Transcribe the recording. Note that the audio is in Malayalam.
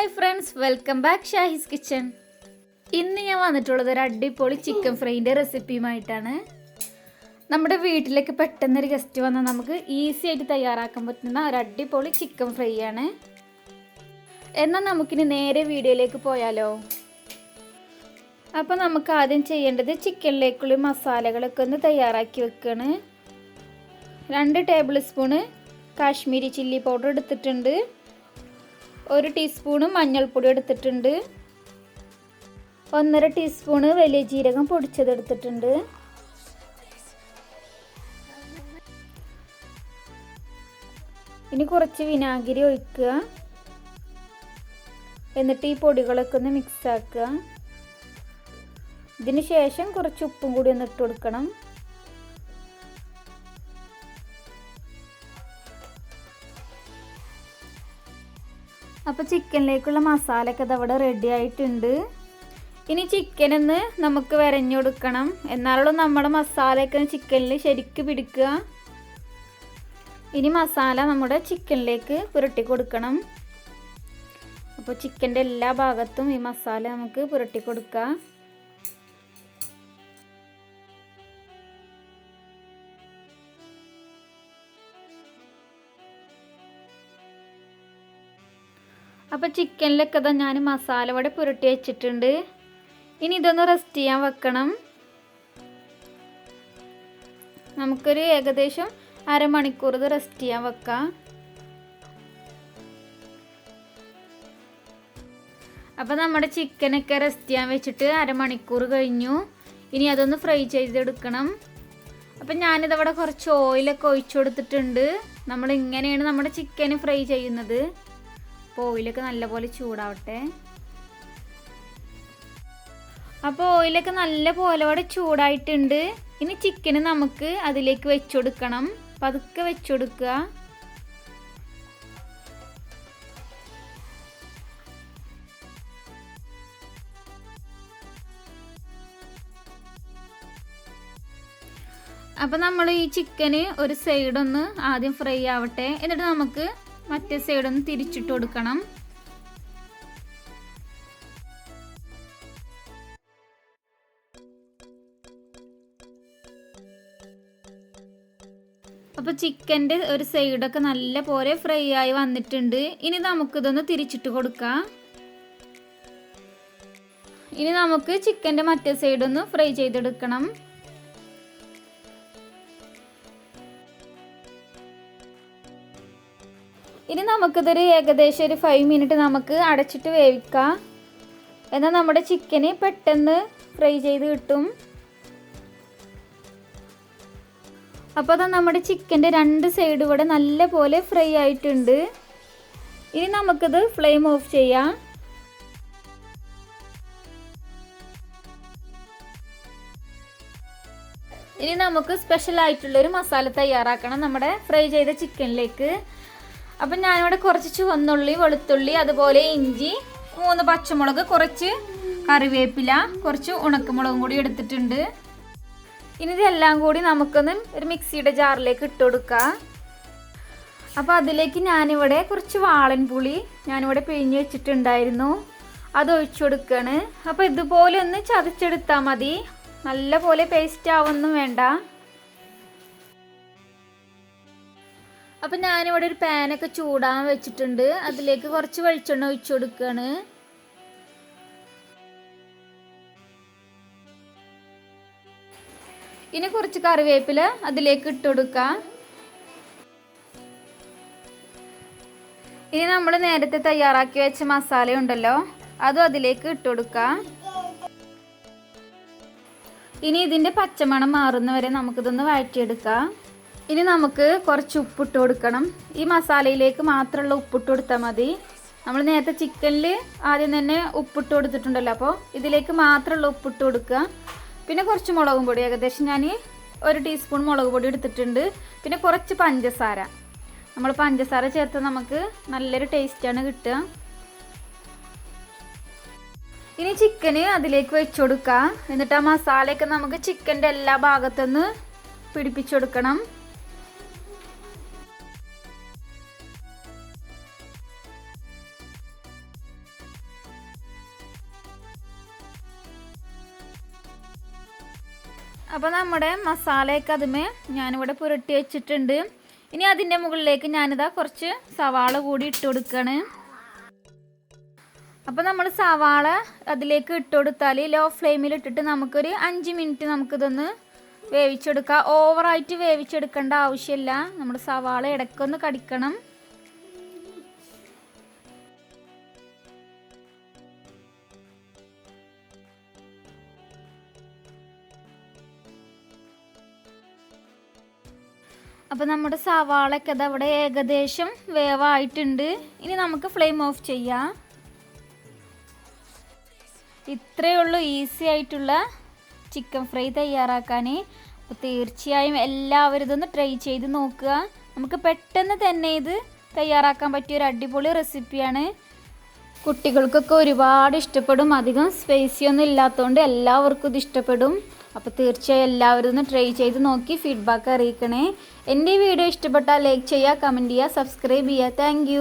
Hi friends, welcome back Shahi's kitchen. ഇന്ന് ഞാൻ വന്നിട്ടുള്ളത് ഒരു അടിപൊളി ചിക്കൻ ഫ്രൈൻ്റെ റെസിപ്പിയുമായിട്ടാണ്. നമ്മുടെ വീട്ടിലേക്ക് പെട്ടെന്നൊരു ഗസ്റ്റ് വന്നാൽ നമുക്ക് ഈസി ആയിട്ട് തയ്യാറാക്കാൻ പറ്റുന്ന ഒരു അടിപൊളി ചിക്കൻ ഫ്രൈ ആണ്. എന്നാൽ നമുക്കിനി നേരെ വീഡിയോയിലേക്ക് പോയാലോ. അപ്പോൾ നമുക്ക് ആദ്യം ചെയ്യേണ്ടത് ചിക്കനിലേക്കുള്ള മസാലകളൊക്കെ ഒന്ന് തയ്യാറാക്കി വെക്കുകയാണ്. 2 table spoon Kashmiri chilli powder എടുത്തിട്ടുണ്ട്. 1 ടീസ്പൂണ് മഞ്ഞൾപ്പൊടി എടുത്തിട്ടുണ്ട്. 1.5 ടീസ്പൂണ് വലിയ ജീരകം പൊടിച്ചതെടുത്തിട്ടുണ്ട്. ഇനി കുറച്ച് വിനാഗിരി ഒഴിക്കുക. എന്നിട്ട് ഈ പൊടികളൊക്കെ ഒന്ന് മിക്സ് ആക്കുക. ഇതിന് ശേഷം കുറച്ച് ഉപ്പും കൂടി ഒന്ന് ഇട്ട് കൊടുക്കണം. അപ്പോൾ ചിക്കനിലേക്കുള്ള മസാലയൊക്കെ ഇതവിടെ റെഡി ആയിട്ടുണ്ട്. ഇനി ചിക്കനൊന്ന് നമുക്ക് വരഞ്ഞു കൊടുക്കണം. എന്നാലുള്ള നമ്മുടെ മസാലയൊക്കെ ചിക്കനിൽ ശരിക്ക് പിടിക്കുക. ഇനി മസാല നമ്മുടെ ചിക്കനിലേക്ക് പുരട്ടി കൊടുക്കണം. അപ്പോൾ ചിക്കൻ്റെ എല്ലാ ഭാഗത്തും ഈ മസാല നമുക്ക് പുരട്ടി കൊടുക്കാം. അപ്പോൾ ചിക്കനിലൊക്കെ ഇതാ ഞാൻ മസാല ഇവിടെ പുരട്ടി വെച്ചിട്ടുണ്ട്. ഇനി ഇതൊന്ന് റെസ്റ്റ് ചെയ്യാൻ വെക്കണം. നമുക്കൊരു ഏകദേശം അരമണിക്കൂർ ഇത് റെസ്റ്റ് ചെയ്യാൻ വെക്കാം. അപ്പോൾ നമ്മുടെ ചിക്കനൊക്കെ റെസ്റ്റ് ചെയ്യാൻ വെച്ചിട്ട് അരമണിക്കൂർ കഴിഞ്ഞു. ഇനി അതൊന്ന് ഫ്രൈ ചെയ്തെടുക്കണം. അപ്പം ഞാനിതവിടെ കുറച്ച് ഓയിലൊക്കെ ഒഴിച്ചു കൊടുത്തിട്ടുണ്ട്. നമ്മൾ ഇങ്ങനെയാണ് നമ്മുടെ ചിക്കൻ ഫ്രൈ ചെയ്യുന്നത്. അപ്പോൾ ഓയിലൊക്കെ നല്ലപോലെ ചൂടാവട്ടെ. അപ്പോൾ ഓയിലൊക്കെ നല്ല പോലെ ഇവിടെ ചൂടായിട്ടുണ്ട്. ഇനി ചിക്കന് നമുക്ക് അതിലേക്ക് വെച്ചു കൊടുക്കണം. പതുക്കെ വെച്ചു കൊടുക്കുക. അപ്പോൾ നമ്മൾ ഈ ചിക്കന് ഒരു സൈഡൊന്ന് ആദ്യം ഫ്രൈ ആവട്ടെ. എന്നിട്ട് നമുക്ക് മറ്റേ സൈഡൊന്ന് തിരിച്ചിട്ട് കൊടുക്കണം. അപ്പോൾ ചിക്കൻ്റെ ഒരു സൈഡൊക്കെ നല്ല പോലെ ഫ്രൈ ആയി വന്നിട്ടുണ്ട്. ഇനി നമുക്കിതൊന്ന് തിരിച്ചിട്ട് കൊടുക്കാം. ഇനി നമുക്ക് ചിക്കൻ്റെ മറ്റേ സൈഡൊന്ന് ഫ്രൈ ചെയ്തെടുക്കണം. ഇനി നമുക്കിതൊരു ഏകദേശം ഒരു 5 മിനിറ്റ് നമുക്ക് അടച്ചിട്ട് വേവിക്കാം. എന്നാൽ നമ്മുടെ ചിക്കന് പെട്ടെന്ന് ഫ്രൈ ചെയ്ത് കിട്ടും. അപ്പോൾ അത് നമ്മുടെ ചിക്കൻ്റെ 2 സൈഡ് ഇവിടെ നല്ല പോലെ ഫ്രൈ ആയിട്ടുണ്ട്. ഇനി നമുക്കിത് ഫ്ലെയിം ഓഫ് ചെയ്യാം. ഇനി നമുക്ക് സ്പെഷ്യൽ ആയിട്ടുള്ളൊരു മസാല തയ്യാറാക്കണം നമ്മുടെ ഫ്രൈ ചെയ്ത ചിക്കനിലേക്ക്. അപ്പം ഞാനിവിടെ കുറച്ച് ചുവന്നുള്ളി, വെളുത്തുള്ളി, അതുപോലെ ഇഞ്ചി, 3 പച്ചമുളക്, കുറച്ച് കറിവേപ്പില, കുറച്ച് ഉണക്കമുളകും കൂടി എടുത്തിട്ടുണ്ട്. ഇനി ഇതെല്ലാം കൂടി നമുക്കൊന്ന് ഒരു മിക്സിയുടെ ജാറിലേക്ക് ഇട്ട് കൊടുക്കാം. അപ്പോൾ അതിലേക്ക് ഞാനിവിടെ കുറച്ച് വാളൻ പുളി ഞാനിവിടെ പിഴിഞ്ഞ് വെച്ചിട്ടുണ്ടായിരുന്നു. അത് ഒഴിച്ചു കൊടുക്കുകയാണ്. അപ്പോൾ ഇതുപോലെ ഒന്ന് ചതച്ചെടുത്താൽ മതി. നല്ല പോലെ പേസ്റ്റ് ആവൊന്നും വേണ്ട. അപ്പം ഞാനിവിടെ ഒരു പാനൊക്കെ ചൂടാൻ വെച്ചിട്ടുണ്ട്. അതിലേക്ക് കുറച്ച് വെളിച്ചെണ്ണ ഒഴിച്ചു കൊടുക്കുകയാണ്. ഇനി കുറച്ച് കറിവേപ്പില അതിലേക്ക് ഇട്ട് കൊടുക്കാം. ഇനി നമ്മൾ നേരത്തെ തയ്യാറാക്കി വെച്ച മസാല ഉണ്ടല്ലോ, അതും അതിലേക്ക് ഇട്ട് കൊടുക്കാം. ഇനി ഇതിൻ്റെ പച്ചമണം മാറുന്നവരെ നമുക്കിതൊന്ന് വഴറ്റിയെടുക്കാം. ഇനി നമുക്ക് കുറച്ച് ഉപ്പിട്ട് കൊടുക്കണം. ഈ മസാലയിലേക്ക് മാത്രമുള്ള ഉപ്പിട്ട് കൊടുത്താൽ മതി. നമ്മൾ നേരത്തെ ചിക്കനിൽ ആദ്യം തന്നെ ഉപ്പിട്ട് കൊടുത്തിട്ടുണ്ടല്ലോ, അപ്പോൾ ഇതിലേക്ക് മാത്രമുള്ള ഉപ്പിട്ട് കൊടുക്കുക. പിന്നെ കുറച്ച് മുളകും പൊടി, ഏകദേശം ഞാൻ 1 ടീസ്പൂൺ മുളക് പൊടി എടുത്തിട്ടുണ്ട്. പിന്നെ കുറച്ച് പഞ്ചസാര. നമ്മൾ പഞ്ചസാര ചേർത്ത് നമുക്ക് നല്ലൊരു ടേസ്റ്റാണ് കിട്ടുക. ഇനി ചിക്കന് അതിലേക്ക് വെച്ച് കൊടുക്കുക. എന്നിട്ട് ആ മസാലയൊക്കെ നമുക്ക് ചിക്കൻ്റെ എല്ലാ ഭാഗത്തുനിന്ന് പിടിപ്പിച്ചു കൊടുക്കണം. അപ്പോൾ നമ്മുടെ മസാലയൊക്കെ അതുമേ ഞാനിവിടെ പുരട്ടി വെച്ചിട്ടുണ്ട്. ഇനി അതിൻ്റെ മുകളിലേക്ക് ഞാനിതാ കുറച്ച് സവാള കൂടി ഇട്ട് കൊടുക്കുകയാണ്. അപ്പോൾ നമ്മൾ സവാള അതിലേക്ക് ഇട്ട് കൊടുത്താൽ ലോ ഫ്ലെയിമിൽ ഇട്ടിട്ട് നമുക്കൊരു 5 മിനിറ്റ് നമുക്കിതൊന്ന് വേവിച്ചെടുക്കാം. ഓവറായിട്ട് വേവിച്ചെടുക്കേണ്ട ആവശ്യമില്ല. നമ്മുടെ സവാള ഇടയ്ക്കൊന്ന് കടിക്കണം. അപ്പോൾ നമ്മുടെ സവാളയൊക്കെ അതവിടെ ഏകദേശം വേവായിട്ടുണ്ട്. ഇനി നമുക്ക് ഫ്ലെയിം ഓഫ് ചെയ്യാം. ഇത്രയേ ഉള്ളൂ ഈസി ആയിട്ടുള്ള ചിക്കൻ ഫ്രൈ തയ്യാറാക്കാൻ. അപ്പോൾ തീർച്ചയായും എല്ലാവരും ഇതൊന്ന് ട്രൈ ചെയ്ത് നോക്കുക. നമുക്ക് പെട്ടെന്ന് തന്നെ ഇത് തയ്യാറാക്കാൻ പറ്റിയ ഒരു അടിപൊളി റെസിപ്പിയാണ്. കുട്ടികൾക്കൊക്കെ ഒരുപാട് ഇഷ്ടപ്പെടും. അധികം സ്പൈസി ഒന്നും ഇല്ലാത്തതുകൊണ്ട് എല്ലാവർക്കും ഇത് ഇഷ്ടപ്പെടും. അപ്പോൾ തീർച്ചയായും എല്ലാവരും ഒന്ന് ട്രൈ ചെയ്ത് നോക്കി ഫീഡ്ബാക്ക് അറിയിക്കണേ. എൻ്റെ വീഡിയോ ഇഷ്ടപ്പെട്ടാൽ ലൈക്ക് ചെയ്യുക, കമൻറ്റ് ചെയ്യുക, സബ്സ്ക്രൈബ് ചെയ്യുക. താങ്ക്